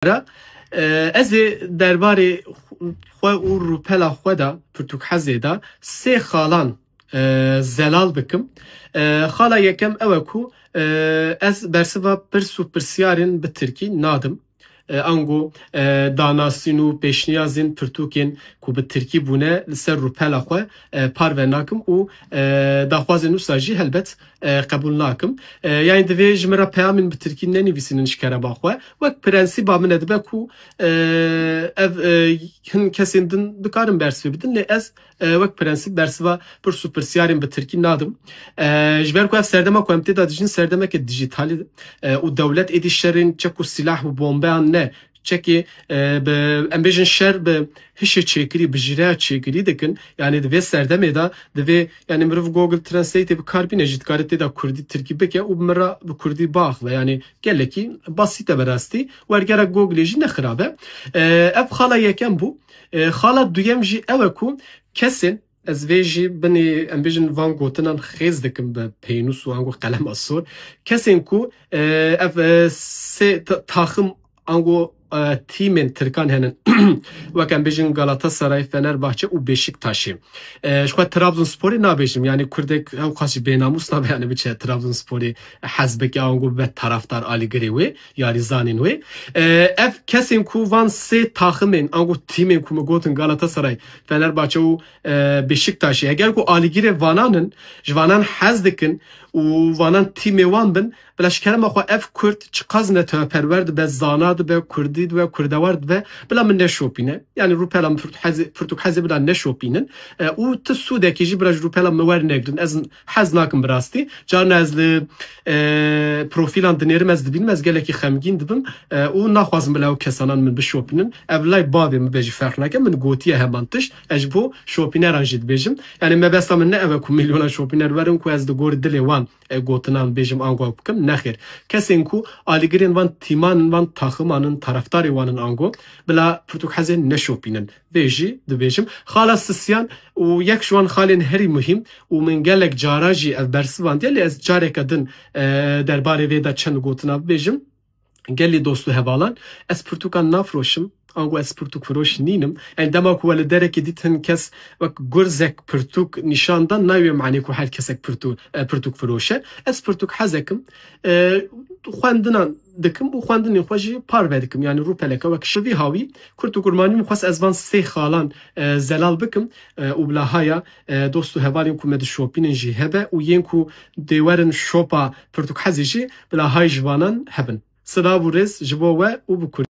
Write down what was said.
Ez ê derbarê xwe û rûpela xwe de Pirtûkxezê de sê xalan zelal bikim. Xala yekem ew e ku ez bersiva pirs û pirsyarên bi Tirkî nadim. Ango danasîn û pêşniyazên pirtûkên ku bi Tirkî bûne li ser rûpela xwe parve nakim û daxwazên wisa jî helbet qebûl nakim. Yani divê ji min re peyamên bi Tirkî nenivîsînin ji kerema xwe. Wek prensîba min e dibe ku ev hin kesên din dikarin bersivê bidin lê ez wek prensîp bersiva pirs û pirsyarên bi Tirkî nadim. Ji ber ku ev serdema ku em tê de dijîn serdemeke dijîtalî û dewlet êdî şerên çek û silah û bombeyan ne çekê em bêjin şer bi hişê çêkirî bi jîreya çêkirî dikin. Yani divê serdemê de divê yani mirov Google Translate'ê bikar bîne jî dikare tê de Kurdî Tirkî bike û min re bi Kurdî biaxive. Yani gelekî basît e berastî. Wergera Googleê jî nexirab e. Ev xala yekem bû. Xala duyem jî ew e ku kesên ez vê jî binê em bêjin van gotinan xêz dikim bi peynûs û ango qelema sor. Kesên ku ev sê taxim ango tîmên Tirkan henin wek em bêjin Galatasaray, Fenerbahçe û Beşiktaşê. Ji xwe Trabzonsporê nabêjim yani Kurdek ew xas jî bênamûs nabe yani biçe Trabzonsporê hezbeke ango be taraftar alîgirê wê ya rîzanên wê. Ev kesên ku van sê taximên ango tîmên ku me gotin Galatasaray, Fenerbahçe û Beşiktaşê eger ku alîgirê vananin ji vanan hez dikin û vanan tîmê wan bin bila ji kerema xwe ev Kurd çi qas netewperwer dibe zana dibe Kurdî dibe Kurdewar dibe bila min neşopîne yani rûpela Pirtûkxezê bila neşopînin û ti sûdekî jî bila ji rûpela min wernegirin ez hez nakim bi rastî carna ez li profilan dinêrim ez dibînim ez gelekî xemgîn dibim û naxwazim bila ew kesanan min bişopînin ev lay bavê min bêjî ferq nake min gotiye heman tişt ez ji bo şopîneran jî dibêjim yani mebesta min ne ev e ku milyona şopîner werin ku ez di gorî dilê wan gotinan bêjim ango bikim nexêr kesên ku alîgirên van tîmanên van taximanın taraftarê wanin ango bila Pirtûkxezê neşopînin vê jî dibêjim xala sisyan û yek ji wan xalên herî muhîm û min gelek cara jî ev bersivandiye lê ez careke din derbarê vê de çend gotina bibêjim gelî dost û hevalan ez pirtûkan nafroşim ango ez pirtûk firoş nînim yani dema ku li derekê dît hin kes wek gurzek pirtûk nîşan dan navê manî ku her kesek pirtûk firoş e ez Pirtûkxezekim xwendinan dikim û xwendinên xwe jî parve dikim yani rûpeleke wek şivî hawî Kurd û kurmanî min xwest ez van sê xalan zelal bikim û bila haya dost û hevalên ku me dişopînin jî hebe û yên ku dê werin şopa Pirtûkxezê jî bila hay ji vanan hebin. Sıra bu rêz ji bo we û bi Kurd